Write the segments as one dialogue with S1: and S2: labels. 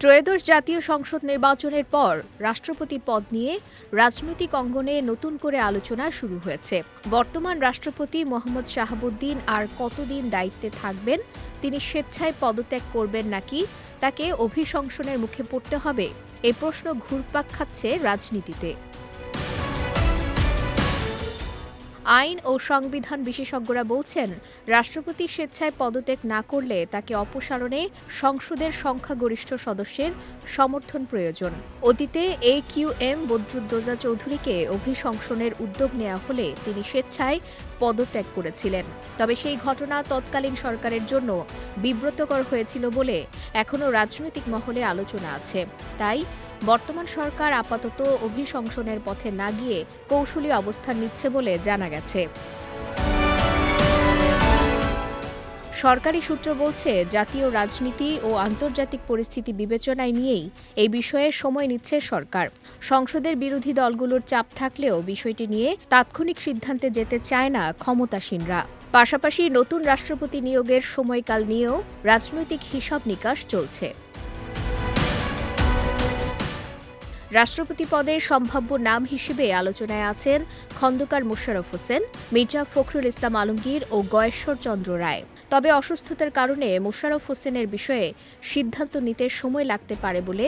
S1: ত্রয়োদশ জাতীয় সংসদ নির্বাচনের পর রাষ্ট্রপতি পদ নিয়ে রাজনৈতিক অঙ্গনে নতুন করে আলোচনা শুরু হয়েছে। বর্তমান রাষ্ট্রপতি মোহাম্মদ শাহাবুদ্দিন আর কতদিন দায়িত্বে থাকবেন, তিনি স্বেচ্ছায় পদত্যাগ করবেন নাকি তাকে অভিশংসনের মুখে পড়তে হবে, এই প্রশ্ন ঘুরপাক খাচ্ছে রাজনীতিতে। আইন ও সংবিধান বিশেষজ্ঞরা বলছেন, রাষ্ট্রপতি স্বেচ্ছায় পদত্যাগ না করলে তাকে অপসারণে সংসদের সংখ্যাগরিষ্ঠ সদস্যের সমর্থন প্রয়োজন। অতীতে AQM বদরুদ্দোজা চৌধুরীকে অভিশংসনের উদ্যোগ নেওয়া হলে তিনি স্বেচ্ছায় পদত্যাগ করেছিলেন। তবে সেই ঘটনা তৎকালীন সরকারের জন্য বিব্রতকর হয়েছিল বলে এখনও রাজনৈতিক মহলে আলোচনা আছে। তাই বর্তমান সরকার আপাতত অভিশংসনের পথে না গিয়ে কৌশলী অবস্থান নিচ্ছে বলে জানা গেছে। সরকারি সূত্র বলছে, জাতীয় রাজনীতি ও আন্তর্জাতিক পরিস্থিতি বিবেচনায় নিয়েই এই বিষয়ে সময় নিচ্ছে সরকার। সংসদের বিরোধী দলগুলোর চাপ থাকলেও বিষয়টি নিয়ে তাৎক্ষণিক সিদ্ধান্তে যেতে চায় না ক্ষমতাসীনরা। পাশাপাশি নতুন রাষ্ট্রপতি নিয়োগের সময়কাল নিয়েও রাজনৈতিক হিসাব নিকাশ চলছে। রাষ্ট্রপতি পদের সম্ভাব্য নাম হিসেবে আলোচনায় আছেন খন্দকার মোশাররফ হোসেন, মির্জা ফখরুল ইসলাম আলমগীর ও গয়েশ্বর চন্দ্র রায়। তবে অসুস্থতার কারণে মোশাররফ হোসেনের বিষয়ে সিদ্ধান্ত নিতে সময় লাগতে পারে বলে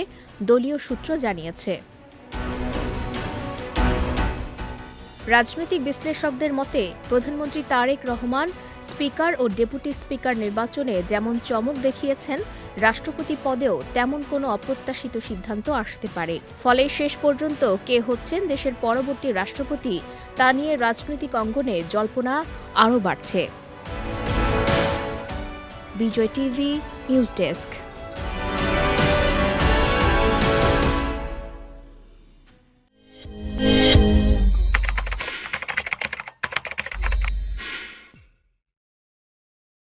S1: দলীয় সূত্র জানিয়েছে। রাজনৈতিক বিশ্লেষকদের মতে, প্রধানমন্ত্রী তারেক রহমান স্পিকার ও ডেপুটি স্পিকার নির্বাচনে যেমন চমক দেখিয়েছেন, রাষ্ট্রপতি পদেও তেমন কোনো অপ্রত্যাশিত সিদ্ধান্ত আসতে পারে। ফলে শেষ পর্যন্ত কে হচ্ছেন দেশের পরবর্তী রাষ্ট্রপতি, তা নিয়ে রাজনৈতিক অঙ্গনে জল্পনা আরও বাড়ছে। বিজয় টিভি নিউজ ডেস্ক।